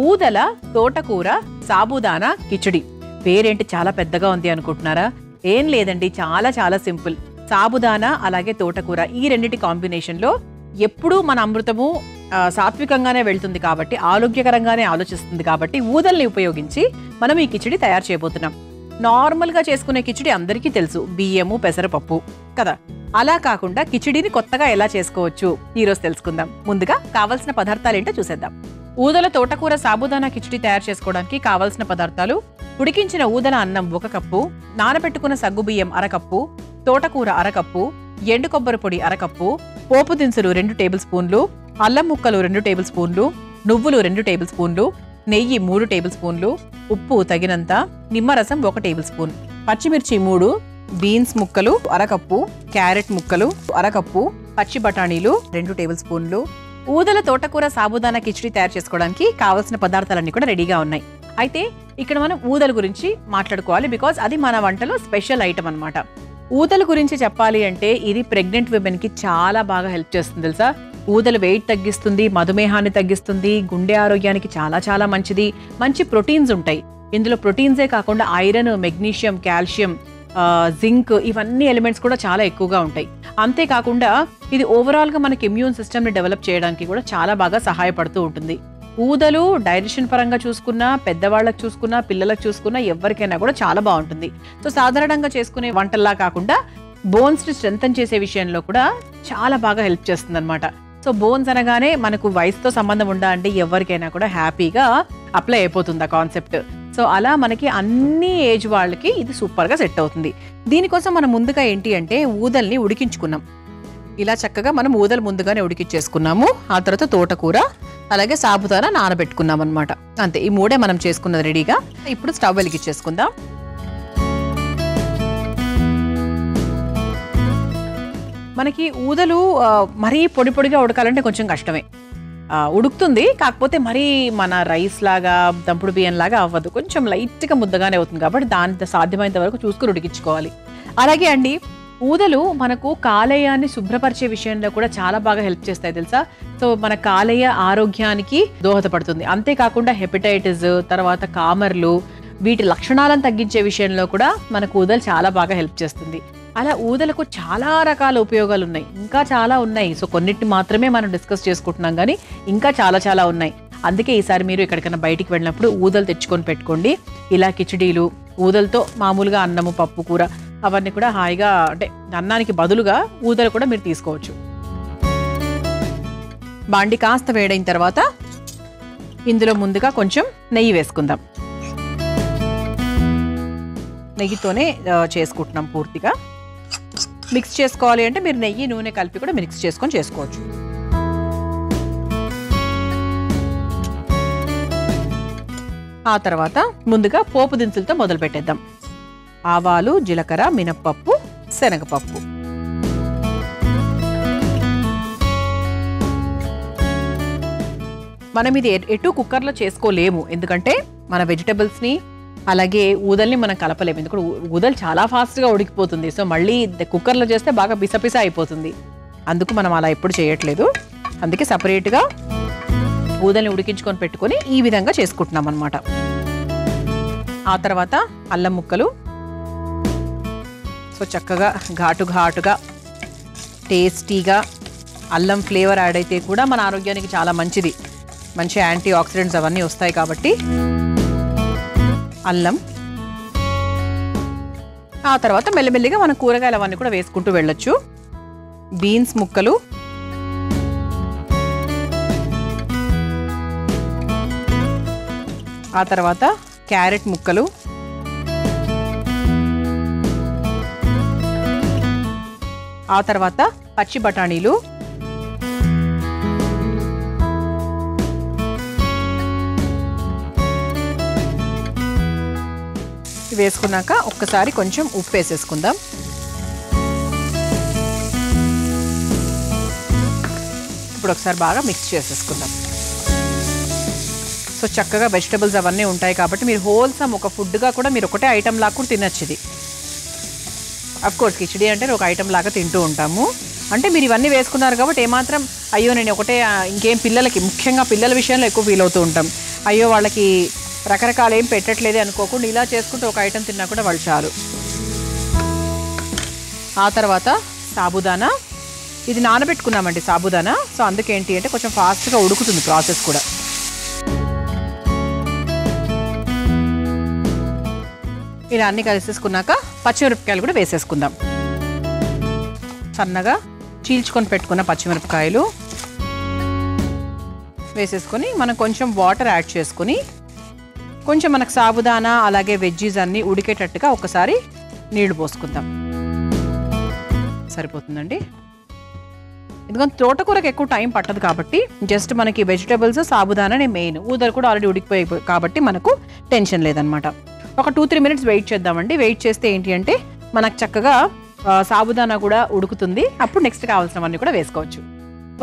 ఊదల తోటకూర సాబుదానా కిచిడి. పేరేంటి చాలా పెద్దగా ఉంది అనుకుంటున్నారా? ఏం లేదండి, చాలా చాలా సింపుల్. సాబుదానా అలాగే తోటకూర ఈ రెండిటి కాంబినేషన్లో ఎప్పుడూ మన అమృతము సాత్వికంగానే వెళ్తుంది కాబట్టి, ఆరోగ్యకరంగానే ఆలోచిస్తుంది కాబట్టి ఊదల్ని ఉపయోగించి మనం ఈ కిచిడి తయారు చేయబోతున్నాం. నార్మల్గా చేసుకునే కిచిడి అందరికీ తెలుసు, బియ్యము పెసరపప్పు కదా. అలా కాకుండా కిచిడిని కొత్తగా ఎలా చేసుకోవచ్చు ఈరోజు తెలుసుకుందాం. ముందుగా కావాల్సిన పదార్థాలు ఏంటో చూసేద్దాం. ఊదల తోటకూర సాబుదానా కిచిడి తయారు చేసుకోవడానికి కావాల్సిన పదార్థాలు: ఉడికించిన ఊదల అన్నం 1 కప్పు, నానబెట్టుకున్న సగ్గుబియ్యం 1/2 కప్పు, తోటకూర 1/2 కప్పు, ఎండు కొబ్బరి పొడి 1/2 కప్పు, పోపు దినుసులు 2 టేబుల్ స్పూన్లు, అల్లం ముక్కలు 2 టేబుల్ స్పూన్లు, నువ్వులు 2 టేబుల్ స్పూన్లు, నెయ్యి 3 టేబుల్ స్పూన్లు, ఉప్పు తగినంత, నిమ్మరసం 1 టేబుల్ స్పూన్, పచ్చిమిర్చి 3, బీన్స్ ముక్కలు 1/2 కప్పు, క్యారెట్ ముక్కలు 1/2 కప్పు, పచ్చి బఠానీలు 2 టేబుల్ స్పూన్లు. ఊదల తోటకూర సాబుదానా కిచిడి తయారు చేసుకోవడానికి కావాల్సిన పదార్థాలన్నీ కూడా రెడీగా ఉన్నాయి. అయితే ఇక్కడ మనం ఊదల గురించి మాట్లాడుకోవాలి, బికాజ్ అది మన వంటలో స్పెషల్ ఐటమ్ అన్నమాట. ఊదల గురించి చెప్పాలి అంటే ఇది ప్రెగ్నెంట్ విమెన్ కి చాలా బాగా హెల్ప్ చేస్తుంది తెలుసా. ఊదలు వెయిట్ తగ్గిస్తుంది, మధుమేహాన్ని తగ్గిస్తుంది, గుండె ఆరోగ్యానికి చాలా చాలా మంచిది. మంచి ప్రోటీన్స్ ఉంటాయి ఇందులో. ప్రోటీన్సే కాకుండా ఐరన్, మెగ్నీషియం, కాల్షియం, జింక్ ఇవన్నీ ఎలిమెంట్స్ కూడా చాలా ఎక్కువగా ఉంటాయి. అంతేకాకుండా ఇది ఓవరాల్గా మనకి ఇమ్యూన్ సిస్టమ్ని డెవలప్ చేయడానికి కూడా చాలా బాగా సహాయపడుతూ ఉంటుంది. ఊదలు డైజెషన్ పరంగా చూసుకున్నా, పెద్దవాళ్ళకి చూసుకున్నా, పిల్లలకు చూసుకున్నా ఎవరికైనా కూడా చాలా బాగుంటుంది. సో సాధారణంగా చేసుకునే వంటల్లా కాకుండా బోన్స్ని స్ట్రెంథన్ చేసే విషయంలో కూడా చాలా బాగా హెల్ప్ చేస్తుంది అనమాట. సో బోన్స్ అనగానే మనకు వయసుతో సంబంధం ఉండాలంటే ఎవరికైనా కూడా హ్యాపీగా అప్లై అయిపోతుంది ఆ కాన్సెప్ట్. సో అలా మనకి అన్ని ఏజ్ వాళ్ళకి ఇది సూపర్గా సెట్ అవుతుంది. దీనికోసం మనం ముందుగా ఏంటి అంటే ఊదల్ని ఉడికించుకున్నాం. ఇలా చక్కగా మనం ఊదలు ముందుగానే ఉడికించేసుకున్నాము. ఆ తర్వాత తోటకూర అలాగే సాబుదానా నానబెట్టుకున్నాం అనమాట. అంతే, ఈ 3 మనం చేసుకున్నది రెడీగా. ఇప్పుడు స్టవ్ వెలిగించేసుకుందాం. మనకి ఊదలు మరీ పొడి పొడిగా ఉడకాలంటే కొంచెం కష్టమే. ఉడుకుతుంది, కాకపోతే మరీ మన రైస్ లాగా దంపుడు బియ్యం లాగా అవ్వదు. కొంచెం లైట్గా ముద్దగానే అవుతుంది కాబట్టి దాని సాధ్యమైనంత వరకు చూసుకుని ఉడికించుకోవాలి. అలాగే అండి, ఊదలు మనకు కాలేయాన్ని శుభ్రపరిచే విషయంలో కూడా చాలా బాగా హెల్ప్ చేస్తాయి తెలుసా. సో మన కాలేయ ఆరోగ్యానికి దోహదపడుతుంది. అంతేకాకుండా హెపటైటిస్, తర్వాత కామర్లు, వీటి లక్షణాలను తగ్గించే విషయంలో కూడా మనకు ఊదలు చాలా బాగా హెల్ప్ చేస్తుంది. అలా ఊదలకు చాలా రకాల ఉపయోగాలు ఉన్నాయి, ఇంకా చాలా ఉన్నాయి. సో కొన్నిటిని మాత్రమే మనం డిస్కస్ చేసుకుంటున్నాం, కానీ ఇంకా చాలా చాలా ఉన్నాయి. అందుకే ఈసారి మీరు ఎక్కడికైనా బయటికి వెళ్ళినప్పుడు ఊదలు తెచ్చుకొని పెట్టుకోండి. ఇలా కిచిడీలు, ఊదలతో మామూలుగా అన్నము, పప్పు, కూర అవన్నీ కూడా హాయిగా, అంటే అన్నానికి బదులుగా ఊదలు కూడా మీరు తీసుకోవచ్చు. బాండి కాస్త వేడైన తర్వాత ఇందులో ముందుగా కొంచెం నెయ్యి వేసుకుందాం. నెయ్యితోనే చేసుకుంటున్నాం పూర్తిగా. మిక్స్ చేసుకోవాలి అంటే మీరు నెయ్యి, నూనె కలిపి కూడా మిక్స్ చేసుకొని చేసుకోవచ్చు. ఆ తర్వాత ముందుగా పోపు దినుసులతో మొదలు పెట్టేద్దాం. ఆవాలు, జీలకర్ర, మినప్పప్పు, శనగపప్పు. మనం ఇది ఎటు కుక్కర్లో చేసుకోలేము, ఎందుకంటే మన వెజిటబుల్స్ని అలాగే ఊదల్ని మనం కలపలేము. ఎందుకంటే ఊదలు చాలా ఫాస్ట్గా ఉడికిపోతుంది. సో మళ్ళీ కుక్కర్లో చేస్తే బాగా పిసపిస అయిపోతుంది. అందుకు మనం అలా ఎప్పుడు చేయట్లేదు. అందుకే సపరేట్గా ఊదల్ని ఉడికించుకొని పెట్టుకొని ఈ విధంగా చేసుకుంటున్నాం అనమాట. ఆ తర్వాత అల్లం ముక్కలు. సో చక్కగా ఘాటుగా టేస్టీగా అల్లం ఫ్లేవర్ యాడ్ అయితే కూడా మన ఆరోగ్యానికి చాలా మంచిది. మంచి యాంటీ ఆక్సిడెంట్స్ అవన్నీ వస్తాయి కాబట్టి అల్లం. ఆ తర్వాత మెల్లమెల్లిగా మన కూరగాయలు అవన్నీ కూడా వేసుకుంటూ వెళ్ళొచ్చు. బీన్స్ ముక్కలు, ఆ తర్వాత క్యారెట్ ముక్కలు, ఆ తర్వాత పచ్చి బఠానీలు, వేసుకున్నాక ఒక్కసారి కొంచెం ఉప్పు వేసేసుకుందాం. ఇప్పుడు ఒకసారి బాగా మిక్స్ చేసేసుకుందాం. సో చక్కగా వెజిటబుల్స్ అవన్నీ ఉంటాయి కాబట్టి మీరు హోల్సమ్ ఒక ఫుడ్గా కూడా మీరు ఒకటే ఐటమ్ లాగా కూడా తినచ్చు. ఇది అఫ్కోర్స్ కిచిడి అంటే ఒక ఐటమ్ లాగా తింటూ ఉంటాము. అంటే మీరు ఇవన్నీ వేసుకున్నారు కాబట్టి ఏమాత్రం అయ్యో నేను ఒకటే, ఇంకేం పిల్లలకి, ముఖ్యంగా పిల్లల విషయంలో ఎక్కువ ఫీల్ అవుతూ ఉంటాం. అయ్యో వాళ్ళకి రకరకాలు ఏం పెట్టట్లేదే అనుకోకుండా ఇలా చేసుకుంటే ఒక ఐటెం తిన్నా కూడా వాళ్ళు చాలు. ఆ తర్వాత సాబుదానా, ఇది నానబెట్టుకున్నామండి సాబుదానా. సో అందుకేంటి అంటే కొంచెం ఫాస్ట్గా ఉడుకుతుంది ప్రాసెస్ కూడా. ఇలా అన్ని కలిసేసుకున్నాక పచ్చిమిరపకాయలు కూడా వేసేసుకుందాం. సన్నగా చీల్చుకొని పెట్టుకున్న పచ్చిమిరపకాయలు వేసేసుకొని మనం కొంచెం వాటర్ యాడ్ చేసుకొని కొంచెం మనకు సాబుదానా అలాగే వెజ్జీస్ అన్నీ ఉడికేటట్టుగా ఒకసారి నీళ్లు పోసుకుందాం. సరిపోతుందండి. ఎందుకంటే తోటకూరకి ఎక్కువ టైం పట్టదు కాబట్టి జస్ట్ మనకి వెజిటేబుల్స్ సాబుదానానే మెయిన్. ఊదలు కూడా ఆల్రెడీ ఉడికిపోయి కాబట్టి మనకు టెన్షన్ లేదనమాట. ఒక 2-3 మినిట్స్ వెయిట్ చేద్దామండి. వెయిట్ చేస్తే ఏంటి అంటే మనకు చక్కగా సాబుదానా కూడా ఉడుకుతుంది. అప్పుడు నెక్స్ట్ కావాల్సినవన్నీ కూడా వేసుకోవచ్చు.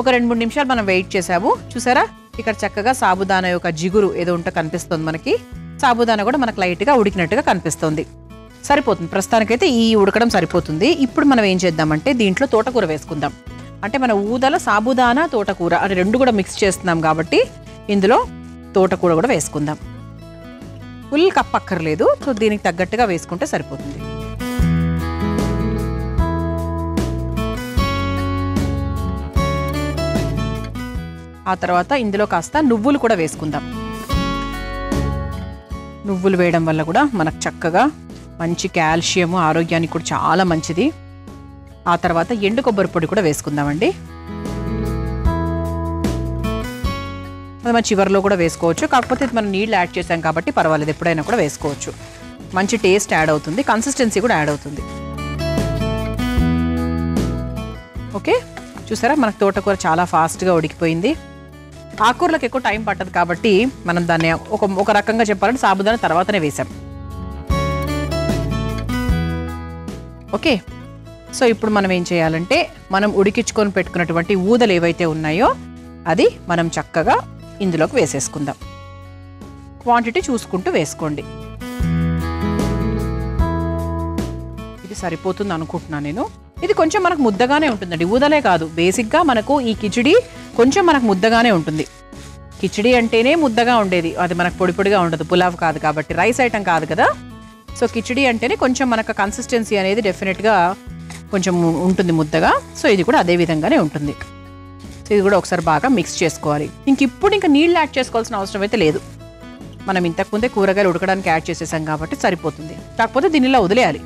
ఒక 2-3 నిమిషాలు మనం వెయిట్ చేసాము. చూసారా ఇక్కడ చక్కగా సాబుదానా యొక్క జిగురు ఏదో ఉంటే కనిపిస్తుంది మనకి. సాబుదానా కూడా మనకు లైట్గా ఉడికినట్టుగా కనిపిస్తుంది. సరిపోతుంది, ప్రస్తుతానికైతే ఈ ఉడకడం సరిపోతుంది. ఇప్పుడు మనం ఏం చేద్దామంటే దీంట్లో తోటకూర వేసుకుందాం. అంటే మన ఊదల సాబుదానా తోటకూర అంటే రెండు కూడా మిక్స్ చేస్తున్నాం కాబట్టి ఇందులో తోటకూర కూడా వేసుకుందాం. ఫుల్ కప్ అక్కర్లేదు, సో దీనికి తగ్గట్టుగా వేసుకుంటే సరిపోతుంది. ఆ తర్వాత ఇందులో కాస్త నువ్వులు కూడా వేసుకుందాం. నువ్వులు వేయడం వల్ల కూడా మనకు చక్కగా మంచి కాల్షియం, ఆరోగ్యానికి కూడా చాలా మంచిది. ఆ తర్వాత ఎండు కొబ్బరి పొడి కూడా వేసుకుందామండి. అది మన చివరిలో కూడా వేసుకోవచ్చు, కాకపోతే మనం నీళ్ళు యాడ్ చేసాం కాబట్టి పర్వాలేదు, ఎప్పుడైనా కూడా వేసుకోవచ్చు. మంచి టేస్ట్ యాడ్ అవుతుంది, కన్సిస్టెన్సీ కూడా యాడ్ అవుతుంది. ఓకే, చూసారా మనకు తోటకూర చాలా ఫాస్ట్గా ఉడికిపోయింది. ఆకుకూరలకు ఎక్కువ టైం పట్టదు కాబట్టి మనం దాన్ని ఒక రకంగా చెప్పాలంటే సాబుదానా తర్వాతనే వేసాం. ఓకే, సో ఇప్పుడు మనం ఏం చేయాలంటే మనం ఉడికించుకొని పెట్టుకున్నటువంటి ఊదలు ఏవైతే ఉన్నాయో అది మనం చక్కగా ఇందులోకి వేసేసుకుందాం. క్వాంటిటీ చూసుకుంటూ వేసుకోండి. ఇది సరిపోతుంది అనుకుంటున్నాను నేను. ఇది కొంచెం మనకు ముద్దగానే ఉంటుందండి, ఊదలే కాదు, బేసిక్గా మనకు ఈ కిచిడి కొంచెం మనకు ముద్దగానే ఉంటుంది. కిచిడి అంటేనే ముద్దగా ఉండేది, అది మనకు పొడి పొడిగా ఉండదు, పులావ్ కాదు కాబట్టి, రైస్ ఐటమ్ కాదు కదా. సో కిచిడి అంటేనే కొంచెం మనకు కన్సిస్టెన్సీ అనేది డెఫినెట్గా కొంచెం ఉంటుంది ముద్దగా. సో ఇది కూడా అదే విధంగానే ఉంటుంది. సో ఇది కూడా ఒకసారి బాగా మిక్స్ చేసుకోవాలి. ఇప్పుడు ఇంకా నీళ్ళు యాడ్ చేసుకోవాల్సిన అవసరం అయితే లేదు, మనం ఇంతకుముందే కూరగాయలు ఉడకడానికి యాడ్ చేసేసాం కాబట్టి సరిపోతుంది. కాకపోతే దీనిలో వదిలేయాలి.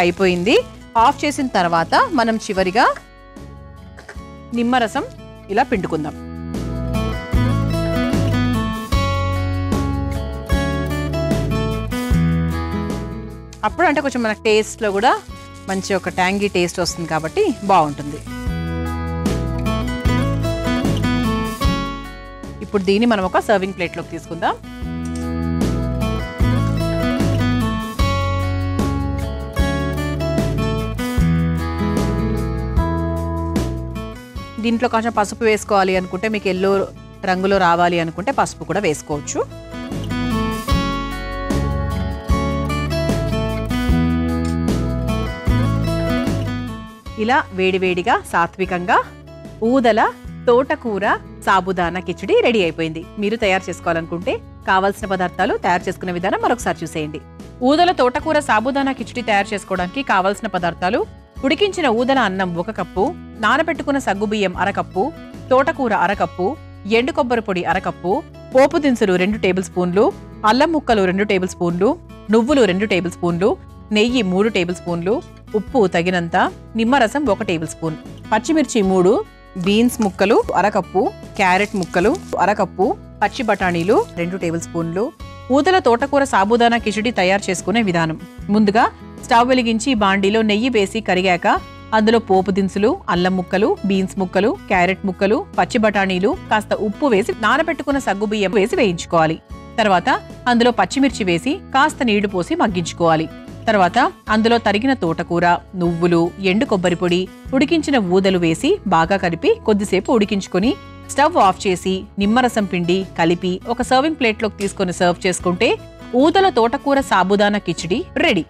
అయిపోయింది. ఆఫ్ చేసిన తర్వాత మనం చివరిగా నిమ్మరసం ఇలా పిండుకుందాం. అప్పుడు అంటే కొంచెం మన టేస్ట్లో కూడా మంచి ఒక ట్యాంగీ టేస్ట్ వస్తుంది కాబట్టి బాగుంటుంది. ఇప్పుడు దీన్ని మనం ఒక సర్వింగ్ ప్లేట్లోకి తీసుకుందాం. దీంట్లో కొంచెం పసుపు వేసుకోవాలి అనుకుంటే, మీకు ఎల్లో రంగులో రావాలి అనుకుంటే పసుపు కూడా వేసుకోవచ్చు. ఇలా వేడివేడిగా సాత్వికంగా ఊదల తోటకూర సాబుదానా కిచిడి రెడీ అయిపోయింది. మీరు తయారు చేసుకోవాలనుకుంటే కావాల్సిన పదార్థాలు, తయారు చేసుకునే విధానం మరొకసారి చూసేయండి. ఊదల తోటకూర సాబుదానా కిచిడి తయారు చేసుకోవడానికి కావాల్సిన పదార్థాలు: ఉడికించిన ఊదల అన్నం 1 కప్పు, నానబెట్టుకున్న సగ్గుబియ్యం 1/2 కప్పు, తోటకూర 1/2 కప్పు, ఎండు కొబ్బరి పొడి 1/2 కప్పు, పోపు దినుసులు 2 టేబుల్ స్పూన్లు, అల్లం ముక్కలు 2 టేబుల్ స్పూన్లు, నువ్వులు 2 టేబుల్ స్పూన్లు, నెయ్యి 3 టేబుల్ స్పూన్లు, ఉప్పు తగినంత, నిమ్మరసం 1 టేబుల్ స్పూన్, పచ్చిమిర్చి 3, బీన్స్ ముక్కలు 1/2 కప్పు, క్యారెట్ ముక్కలు 1/2 కప్పు, పచ్చి బఠానీలు 2 టేబుల్ స్పూన్లు. ఊదల తోటకూర సాబుదానా కిచిడి తయారు చేసుకునే విధానం: ముందుగా స్టవ్ వెలిగించి బాండీలో నెయ్యి వేసి కరిగాక అందులో పోపు దినుసులు, అల్లం ముక్కలు, బీన్స్ ముక్కలు, క్యారెట్ ముక్కలు, పచ్చి బఠానీలు, కాస్త ఉప్పు వేసి నానబెట్టుకున్న సగ్గుబియ్యం వేసి వేయించుకోవాలి. తర్వాత అందులో పచ్చిమిర్చి వేసి కాస్త నీళ్లు పోసి మగ్గించుకోవాలి. తర్వాత అందులో తరిగిన తోటకూర, నువ్వులు, ఎండు కొబ్బరి పొడి, ఉడికించిన ఊదలు వేసి బాగా కలిపి కొద్దిసేపు ఉడికించుకొని స్టవ్ ఆఫ్ చేసి నిమ్మరసం పిండి కలిపి ఒక సర్వింగ్ ప్లేట్లోకి తీసుకొని సర్వ్ చేసుకుంటే ఊదల తోటకూర సాబుదానా కిచిడి రెడీ.